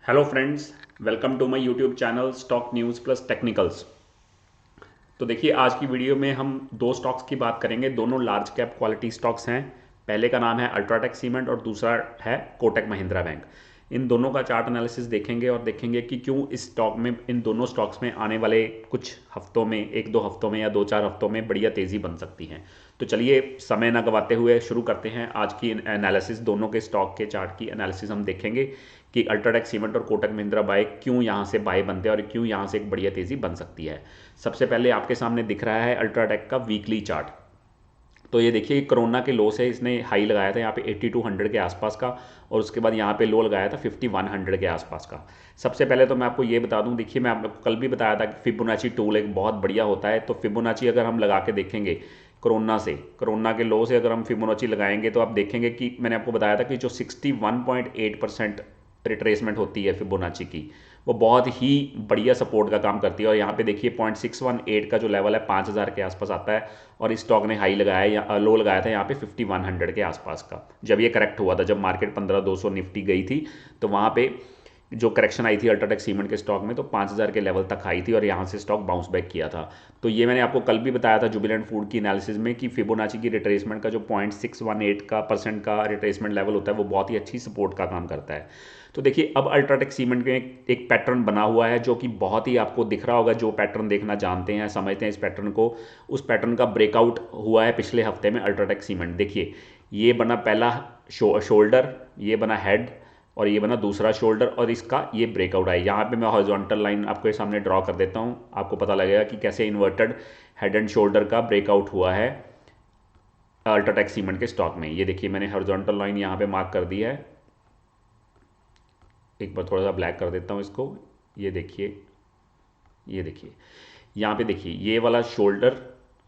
Hello friends, welcome to my YouTube channel stock news plus technicals. तो देखिए, आज की वीडियो में हम दो स्टॉक्स की बात करेंगे। दोनों लार्ज कैप क्वालिटी स्टॉक्स हैं। पहले का नाम है अल्ट्राटेक सीमेंट और दूसरा है कोटक महिंद्रा बैंक। इन दोनों का चार्ट एनालिसिस देखेंगे और देखेंगे कि क्यों इस स्टॉक में, इन दोनों स्टॉक्स में आने वाले कुछ हफ्तों में, एक दो हफ्तों में या दो चार हफ्तों में बढ़िया तेज़ी बन सकती है। तो चलिए समय ना गवाते हुए शुरू करते हैं आज की एनालिसिस। दोनों के स्टॉक के चार्ट की एनालिसिस हम देखेंगे कि अल्ट्राटेक सीमेंट और कोटक महिंद्रा बाइक क्यों यहाँ से बाय बनते हैं और क्यों यहाँ से एक बढ़िया तेज़ी बन सकती है। सबसे पहले आपके सामने दिख रहा है अल्ट्राटेक का वीकली चार्ट। तो ये देखिए, कोरोना के लो से इसने हाई लगाया था यहाँ पे 8200 के आसपास का, और उसके बाद यहाँ पे लो लगाया था 5100 के आसपास का। सबसे पहले तो मैं आपको ये बता दूं, देखिए मैं आपको कल भी बताया था कि फिबोनाची टूल एक बहुत बढ़िया होता है। तो फिबोनाची अगर हम लगा के देखेंगे, कोरोना के लो से अगर हम फिबोनाची लगाएंगे तो आप देखेंगे कि मैंने आपको बताया था कि जो 61.8% रिट्रेसमेंट होती है फिबोनाची की, वो बहुत ही बढ़िया सपोर्ट का काम करती है। और यहाँ पे देखिए 0.618 का जो लेवल है 5000 के आसपास आता है, और इस स्टॉक ने हाई लगाया या लो लगाया था यहाँ पे 5100 के आसपास का, जब ये करेक्ट हुआ था, जब मार्केट 15200 निफ्टी गई थी। तो वहाँ पे जो करेक्शन आई थी अल्ट्राटेक सीमेंट के स्टॉक में, तो 5000 के लेवल तक आई थी और यहाँ से स्टॉक बाउंस बैक किया था। तो ये मैंने आपको कल भी बताया था जुबिलेंट फूड की एनालिसिस में कि फिबोनाची की रिट्रेसमेंट का जो 0.618 का परसेंट का रिट्रेसमेंट लेवल होता है, वो बहुत ही अच्छी सपोर्ट का काम करता है। तो देखिए, अब अल्ट्राटेक सीमेंट में एक पैटर्न बना हुआ है जो कि बहुत ही आपको दिख रहा होगा। जो पैटर्न देखना जानते हैं, समझते हैं इस पैटर्न को, उस पैटर्न का ब्रेकआउट हुआ है पिछले हफ्ते में अल्ट्राटेक सीमेंट। देखिए, ये बना पहला शोल्डर, ये बना हेड, और ये बना दूसरा शोल्डर, और इसका ये ब्रेकआउट है। यहाँ पे मैं हॉरिजॉन्टल लाइन आपके सामने ड्रॉ कर देता हूँ, आपको पता लगेगा कि कैसे इन्वर्टेड हेड एंड शोल्डर का ब्रेकआउट हुआ है अल्ट्राटेक सीमेंट के स्टॉक में। ये देखिए, मैंने हॉरिजॉन्टल लाइन यहाँ पे मार्क कर दी है। एक बार थोड़ा सा ब्लैक कर देता हूँ इसको। ये देखिए, ये देखिए, यहाँ पे देखिए, ये वाला शोल्डर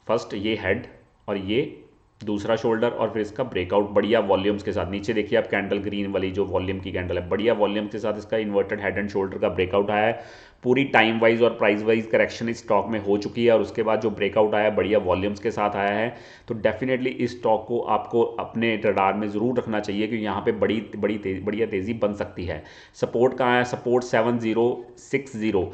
फर्स्ट, ये हेड, और ये दूसरा शोल्डर, और फिर इसका ब्रेकआउट बढ़िया वॉल्यूम्स के साथ। नीचे देखिए आप, कैंडल ग्रीन वाली जो वॉल्यूम की कैंडल है, बढ़िया वॉल्यूम्स के साथ इसका इन्वर्टेड हेड एंड शोल्डर का ब्रेकआउट आया है। पूरी टाइम वाइज और प्राइस वाइज करेक्शन इस स्टॉक में हो चुकी है, और उसके बाद जो ब्रेकआउट आया बढ़िया वॉल्यूम्स के साथ आया है। तो डेफिनेटली इस स्टॉक को आपको अपने रडार में ज़रूर रखना चाहिए कि यहाँ पे बढ़िया तेज़ी बन सकती है। सपोर्ट कहाँ है? सपोर्ट 7060,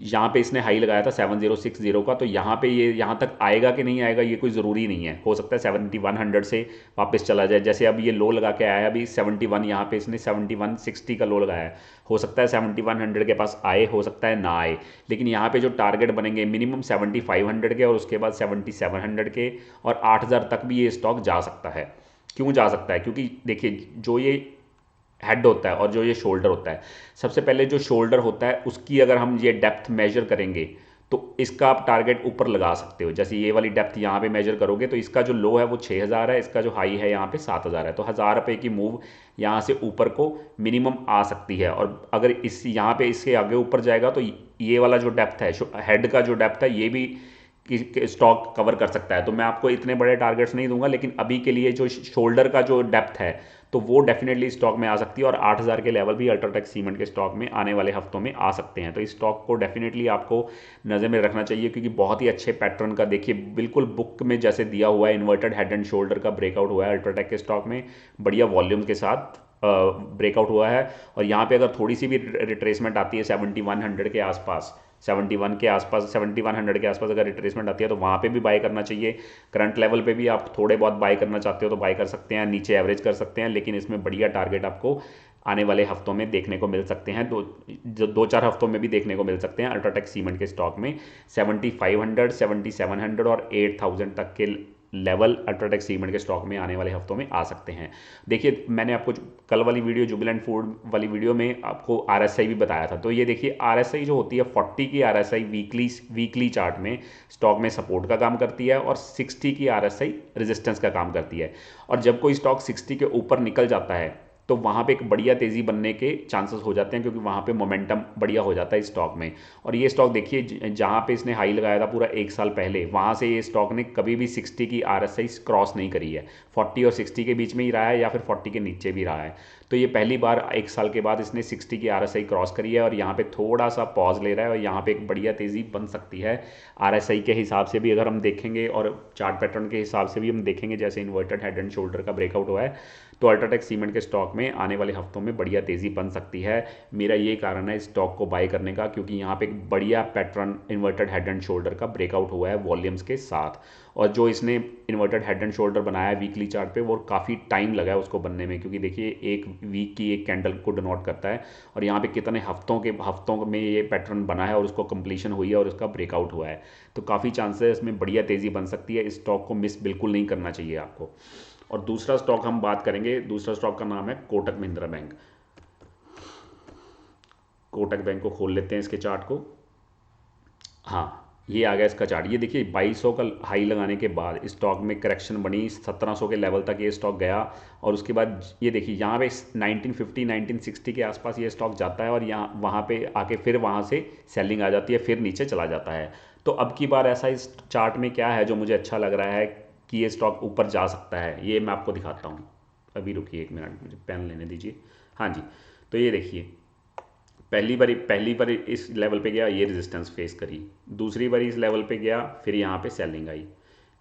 यहाँ पे इसने हाई लगाया था 7060 का। तो यहाँ पे ये यहाँ तक आएगा कि नहीं आएगा ये कोई ज़रूरी नहीं है, हो सकता है 7100 से वापस चला जाए। जैसे अब ये लो लगा के आया है अभी 71, यहाँ पे इसने 7160 का लो लगाया है, हो सकता है 7100 के पास आए, हो सकता है ना आए। लेकिन यहाँ पे जो टारगेट बनेंगे मिनिमम 7500 के, और उसके बाद 7700 के, और 8000 तक भी ये स्टॉक जा सकता है। क्यों जा सकता है? क्योंकि देखिए, जो ये हेड होता है और जो ये शोल्डर होता है, सबसे पहले जो शोल्डर होता है उसकी अगर हम ये डेप्थ मेजर करेंगे, तो इसका आप टारगेट ऊपर लगा सकते हो। जैसे ये वाली डेप्थ यहाँ पे मेजर करोगे तो इसका जो लो है वो 6000 है, इसका जो हाई है यहाँ पे 7000 है। तो 1000 रुपये की मूव यहाँ से ऊपर को मिनिमम आ सकती है। और अगर इस यहाँ पे इससे आगे ऊपर जाएगा तो ये वाला जो डेप्थ है, हेड का जो डेप्थ है, ये भी स्टॉक कवर कर सकता है। तो मैं आपको इतने बड़े टारगेट्स नहीं दूंगा, लेकिन अभी के लिए जो शोल्डर का जो डेप्थ है, तो वो डेफिनेटली स्टॉक में आ सकती है। और 8000 के लेवल भी अल्ट्राटेक सीमेंट के स्टॉक में आने वाले हफ्तों में आ सकते हैं। तो इस स्टॉक को डेफिनेटली आपको नज़र में रखना चाहिए, क्योंकि बहुत ही अच्छे पैटर्न का, देखिए बिल्कुल बुक में जैसे दिया हुआ है, इन्वर्टेड हेड एंड शोल्डर का ब्रेकआउट हुआ है अल्ट्राटेक के स्टॉक में, बढ़िया वॉल्यूम के साथ ब्रेकआउट हुआ है। और यहाँ पे अगर थोड़ी सी भी रिट्रेसमेंट आती है 7100 के आसपास, 71 के आसपास, 7100 के आसपास अगर रिट्रेसमेंट आती है, तो वहाँ पे भी बाय करना चाहिए। करंट लेवल पे भी आप थोड़े बहुत बाय करना चाहते हो तो बाय कर सकते हैं, नीचे एवरेज कर सकते हैं, लेकिन इसमें बढ़िया टारगेट आपको आने वाले हफ्तों में देखने को मिल सकते हैं। दो चार हफ्तों में भी देखने को मिल सकते हैं अल्ट्राटेक सीमेंट के स्टॉक में। 7500, 7700 और 8000 तक के लेवल अल्ट्राटेक सीमेंट के स्टॉक में आने वाले हफ्तों में आ सकते हैं। देखिए, मैंने आपको कल वाली वीडियो, जुबिलेंट फूड वाली वीडियो में आपको आरएसआई भी बताया था। तो ये देखिए, आरएसआई जो होती है 40 की आरएसआई वीकली चार्ट में स्टॉक में सपोर्ट का काम करती है, और 60 की आरएसआई रेजिस्टेंस का काम करती है। और जब कोई स्टॉक 60 के ऊपर निकल जाता है तो वहाँ पे एक बढ़िया तेज़ी बनने के चांसेस हो जाते हैं, क्योंकि वहाँ पे मोमेंटम बढ़िया हो जाता है इस स्टॉक में। और ये स्टॉक देखिए, जहाँ पे इसने हाई लगाया था पूरा एक साल पहले, वहाँ से ये स्टॉक ने कभी भी 60 की आरएसआई क्रॉस नहीं करी है। 40 और 60 के बीच में ही रहा है, या फिर 40 के नीचे भी रहा है। तो ये पहली बार 1 साल के बाद इसने 60 की RSI क्रॉस करी है और यहाँ पे थोड़ा सा पॉज ले रहा है और यहाँ पे एक बढ़िया तेज़ी बन सकती है। RSI के हिसाब से भी अगर हम देखेंगे और चार्ट पैटर्न के हिसाब से भी हम देखेंगे, जैसे इन्वर्टेड हेड एंड शोल्डर का ब्रेकआउट हुआ है, तो अल्ट्राटेक सीमेंट के स्टॉक में आने वाले हफ्तों में बढ़िया तेज़ी बन सकती है। मेरा ये कारण है इस स्टॉक को बाय करने का, क्योंकि यहाँ पे एक बढ़िया pattern inverted head and shoulder का ब्रेकआउट हुआ है वॉल्यूम्स के साथ। और जो इसने इन्वर्टेड हेड एंड शोल्डर बनाया है वीकली चार्ट पे, वो काफ़ी टाइम लगा है उसको बनने में, क्योंकि देखिए एक वीक की एक कैंडल को डिनोट करता है और यहाँ पे कितने हफ्तों में ये पैटर्न बना है और उसको कंप्लीशन हुई है और उसका ब्रेकआउट हुआ है। तो काफ़ी चांसेस है इसमें बढ़िया तेज़ी बन सकती है। इस स्टॉक को मिस बिल्कुल नहीं करना चाहिए आपको। और दूसरा स्टॉक हम बात करेंगे, दूसरा स्टॉक का नाम है कोटक महिंद्रा बैंक। कोटक बैंक को खोल लेते हैं, इसके चार्ट को। हाँ, ये आ गया इसका चार्ट। ये देखिए 2200 का हाई लगाने के बाद स्टॉक में करेक्शन बनी, 1700 के लेवल तक ये स्टॉक गया और उसके बाद ये देखिए यहाँ पे 1950 1960 के आसपास ये स्टॉक जाता है और यहाँ वहाँ पे आके फिर वहाँ से सेलिंग आ जाती है, फिर नीचे चला जाता है। तो अब की बार ऐसा इस चार्ट में क्या है जो मुझे अच्छा लग रहा है कि ये स्टॉक ऊपर जा सकता है, ये मैं आपको दिखाता हूँ। अभी रुकिए 1 मिनट, मुझे पेन लेने दीजिए। हाँ जी, तो ये देखिए पहली बार इस लेवल पे गया, ये रेजिस्टेंस फेस करी। दूसरी बार इस लेवल पे गया, फिर यहाँ पे सेलिंग आई।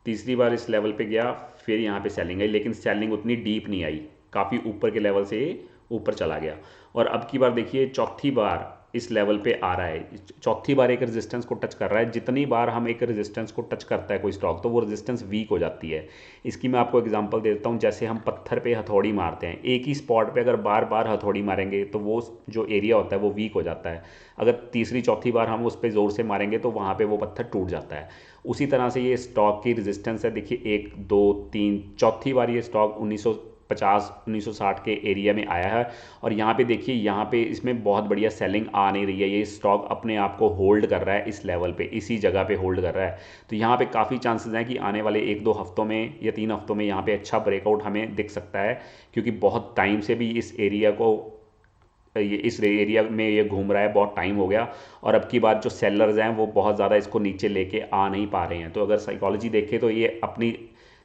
तीसरी बार इस लेवल पे गया, फिर यहाँ पे सेलिंग आई, लेकिन सेलिंग उतनी डीप नहीं आई, काफ़ी ऊपर के लेवल से ये ऊपर चला गया। और अब की बार देखिए चौथी बार इस लेवल पे आ रहा है, चौथी बार एक रेजिस्टेंस को टच कर रहा है। जितनी बार हम एक रेजिस्टेंस को टच करता है कोई स्टॉक, तो वो रेजिस्टेंस वीक हो जाती है। इसकी मैं आपको एग्जांपल देता हूँ, जैसे हम पत्थर पे हथौड़ी मारते हैं, एक ही स्पॉट पे अगर बार बार हथौड़ी मारेंगे तो वो जो एरिया होता है वो वीक हो जाता है। अगर तीसरी चौथी बार हम उस पर ज़ोर से मारेंगे तो वहाँ पे वो पत्थर टूट जाता है। उसी तरह से ये स्टॉक की रेजिस्टेंस है, देखिए 1 2 3, चौथी बार ये स्टॉक 1950 1960 के एरिया में आया है और यहाँ पे देखिए, यहाँ पे इसमें बहुत बढ़िया सेलिंग आ नहीं रही है। ये स्टॉक अपने आप को होल्ड कर रहा है इस लेवल पे, इसी जगह पे होल्ड कर रहा है। तो यहाँ पे काफ़ी चांसेस हैं कि आने वाले 1 2 हफ्तों में या 3 हफ्तों में यहाँ पे अच्छा ब्रेकआउट हमें दिख सकता है, क्योंकि बहुत टाइम से भी इस एरिया को ये इस एरिया में ये घूम रहा है, बहुत टाइम हो गया। और अब की बात जो सेलर्स हैं वो बहुत ज़्यादा इसको नीचे लेके आ नहीं पा रहे हैं। तो अगर साइकोलॉजी देखें तो ये अपनी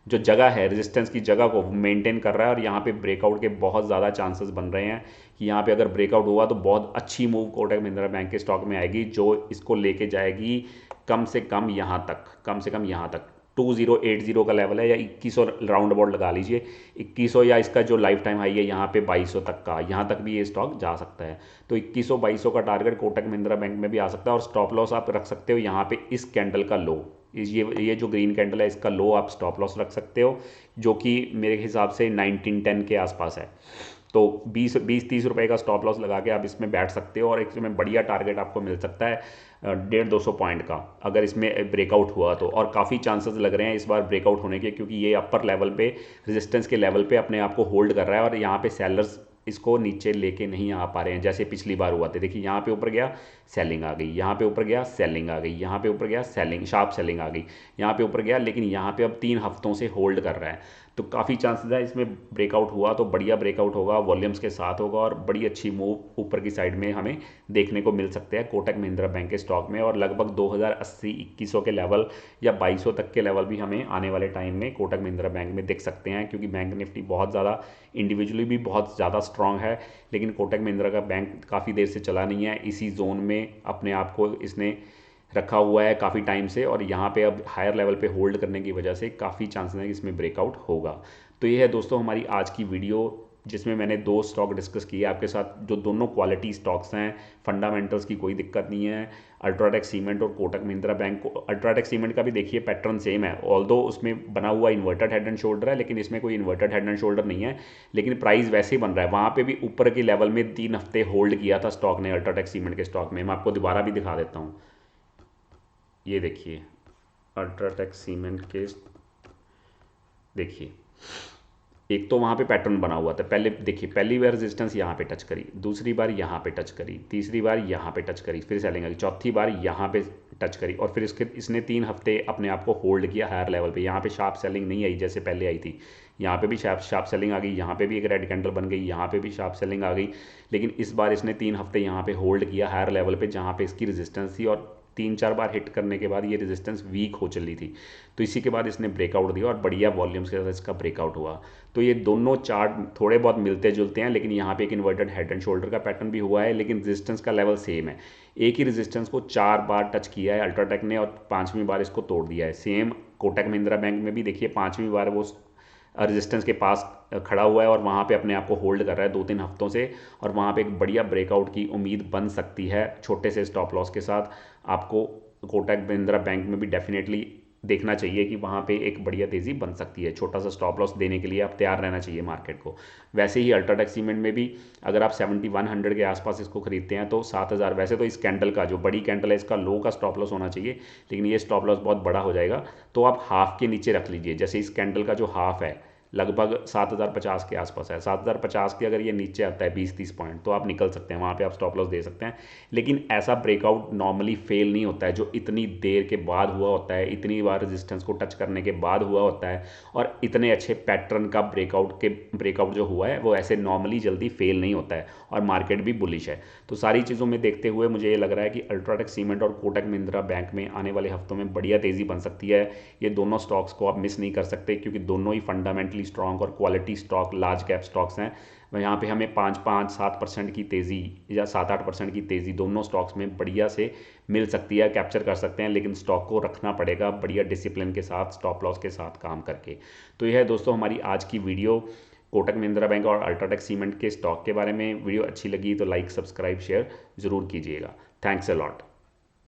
जो जगह है, रेजिस्टेंस की जगह को मेंटेन कर रहा है और यहाँ पे ब्रेकआउट के बहुत ज़्यादा चांसेस बन रहे हैं कि यहाँ पे अगर ब्रेकआउट हुआ तो बहुत अच्छी मूव कोटक महिंद्रा बैंक के स्टॉक में आएगी, जो इसको लेके जाएगी कम से कम यहाँ तक, कम से कम यहाँ तक 2080 का लेवल है, या 2100 राउंड अबाउट लगा लीजिए, 2100, या इसका जो लाइफ टाइम हाई है यहाँ पे 2200 तक का, यहाँ तक भी ये स्टॉक जा सकता है। तो 2100 2200 का टारगेट कोटक महिंद्रा बैंक में भी आ सकता है। और स्टॉप लॉस आप रख सकते हो यहाँ पे इस कैंडल का लो, ये जो ग्रीन कैंडल है इसका लो आप स्टॉप लॉस रख सकते हो, जो कि मेरे हिसाब से 1910 के आसपास है। तो 20-30 रुपए का स्टॉप लॉस लगा के आप इसमें बैठ सकते हो और इसमें बढ़िया टारगेट आपको मिल सकता है 150-200 पॉइंट का, अगर इसमें ब्रेकआउट हुआ तो। और काफ़ी चांसेस लग रहे हैं इस बार ब्रेकआउट होने के, क्योंकि ये अपर लेवल पे रेजिस्टेंस के लेवल पे अपने आप को होल्ड कर रहा है और यहाँ पे सेलर्स इसको नीचे लेके नहीं आ पा रहे हैं, जैसे पिछली बार हुआ था। देखिए यहाँ पे ऊपर गया, सेलिंग आ गई, यहाँ पे ऊपर गया, सेलिंग आ गई, यहाँ पे ऊपर गया, सेलिंग, शार्प सेलिंग आ गई, यहाँ पे ऊपर गया, लेकिन यहाँ पे अब 3 हफ्तों से होल्ड कर रहा है। तो काफ़ी चांसेस है इसमें ब्रेकआउट हुआ तो बढ़िया ब्रेकआउट होगा, वॉल्यूम्स के साथ होगा और बड़ी अच्छी मूव ऊपर की साइड में हमें देखने को मिल सकते हैं कोटक महिंद्रा बैंक के स्टॉक में। और लगभग 2080 2100 के लेवल या 2200 तक के लेवल भी हमें आने वाले टाइम में कोटक महिंद्रा बैंक में दिख सकते हैं, क्योंकि बैंक निफ्टी बहुत ज़्यादा इंडिविजुअली भी बहुत ज़्यादा स्ट्रांग है, लेकिन कोटक महिंद्रा का बैंक काफ़ी देर से चला नहीं है, इसी जोन में अपने आप को इसने रखा हुआ है काफ़ी टाइम से। और यहाँ पे अब हायर लेवल पे होल्ड करने की वजह से काफ़ी चांसेस हैं कि इसमें ब्रेकआउट होगा। तो ये है दोस्तों हमारी आज की वीडियो, जिसमें मैंने 2 स्टॉक डिस्कस किए आपके साथ, जो दोनों क्वालिटी स्टॉक्स हैं, फंडामेंटल्स की कोई दिक्कत नहीं है। अल्ट्राटेक सीमेंट और कोटक महिंद्रा बैंक को, अल्ट्राटेक सीमेंट का भी देखिए पैटर्न सेम है, ऑल्दो उसमें बना हुआ इन्वर्टेड हेड एंड शोल्डर है, लेकिन इसमें कोई इन्वर्टेड हेड एंड शोल्डर नहीं है, लेकिन प्राइस वैसे ही बन रहा है। वहाँ पे भी ऊपर के लेवल में 3 हफ्ते होल्ड किया था स्टॉक ने, अल्ट्राटेक सीमेंट के स्टॉक में। मैं आपको दोबारा भी दिखा देता हूँ, ये देखिए अल्ट्राटेक सीमेंट के, देखिए एक तो वहाँ पे पैटर्न बना हुआ था, पहले देखिए पहली बार रेजिस्टेंस यहाँ पे टच करी, दूसरी बार यहाँ पे टच करी, तीसरी बार यहाँ पे टच करी, फिर सेलिंग आ गई, चौथी बार यहाँ पे टच करी और फिर इसने 3 हफ्ते अपने आप को होल्ड किया हायर लेवल पे। यहाँ पे शार्प सेलिंग नहीं आई जैसे पहले आई थी, यहाँ पे भी शार्प सेलिंग आ गई, यहाँ पे भी एक रेड कैंडल बन गई, यहाँ पे भी शार्प सेलिंग आ गई, लेकिन इस बार इसने 3 हफ्ते यहाँ पे होल्ड किया हायर लेवल पे, जहाँ पे इसकी रेजिस्टेंस थी और 3-4 बार हिट करने के बाद ये रेजिस्टेंस वीक हो चली थी, तो इसी के बाद इसने ब्रेकआउट दिया और बढ़िया वॉल्यूम्स के साथ इसका ब्रेकआउट हुआ। तो ये दोनों चार्ट थोड़े बहुत मिलते जुलते हैं, लेकिन यहाँ पे एक इन्वर्टेड हेड एंड शोल्डर का पैटर्न भी हुआ है, लेकिन रेजिस्टेंस का लेवल सेम है। एक ही रेजिस्टेंस को 4 बार टच किया है अल्ट्राटेक ने और 5वीं बार इसको तोड़ दिया है। सेम कोटक महिंद्रा बैंक में भी देखिए 5वीं बार वो रेजिस्टेंस के पास खड़ा हुआ है और वहाँ पे अपने आप को होल्ड कर रहा है 2-3 हफ्तों से, और वहाँ पे एक बढ़िया ब्रेकआउट की उम्मीद बन सकती है छोटे से स्टॉप लॉस के साथ। आपको कोटक महिंद्रा बैंक में भी डेफिनेटली देखना चाहिए कि वहाँ पे एक बढ़िया तेज़ी बन सकती है। छोटा सा स्टॉप लॉस देने के लिए आप तैयार रहना चाहिए मार्केट को। वैसे ही अल्ट्राटेक सीमेंट में भी अगर आप 7100 के आसपास इसको खरीदते हैं तो 7000, वैसे तो इस कैंडल का जो बड़ी कैंडल है इसका लो का स्टॉप लॉस होना चाहिए, लेकिन ये स्टॉप लॉस बहुत बड़ा हो जाएगा, तो आप हाफ के नीचे रख लीजिए। जैसे इस कैंडल का जो हाफ है लगभग 7050 के आसपास है, 7050 के अगर ये नीचे आता है 20-30 पॉइंट तो आप निकल सकते हैं, वहाँ पे आप स्टॉप लॉस दे सकते हैं। लेकिन ऐसा ब्रेकआउट नॉर्मली फेल नहीं होता है जो इतनी देर के बाद हुआ होता है, इतनी बार रेजिस्टेंस को टच करने के बाद हुआ होता है, और इतने अच्छे पैटर्न का ब्रेकआउट जो हुआ है वो ऐसे नॉर्मली जल्दी फेल नहीं होता है, और मार्केट भी बुलिश है। तो सारी चीज़ों में देखते हुए मुझे ये लग रहा है कि अल्ट्राटेक सीमेंट और कोटक महिंद्रा बैंक में आने वाले हफ्तों में बढ़िया तेज़ी बन सकती है। ये दोनों स्टॉक्स को आप मिस नहीं कर सकते, क्योंकि दोनों ही फंडामेंटली स्ट्रॉन्ग और quality stock, large cap stocks हैं। यहाँ पे हमें 5-7% की तेज़ी या 7-8% की तेज़ी दोनों स्टॉक्स में बढ़िया से मिल सकती है, कैप्चर कर सकते हैं, लेकिन स्टॉक को रखना पड़ेगा बढ़िया डिसिप्लिन के साथ, स्टॉप लॉस के साथ काम करके। तो यह है दोस्तों हमारी आज की वीडियो कोटक महिंद्रा बैंक और अल्ट्राटेक सीमेंट के स्टॉक के बारे में। वीडियो अच्छी लगी तो लाइक, सब्सक्राइब, शेयर ज़रूर कीजिएगा। Thanks a lot.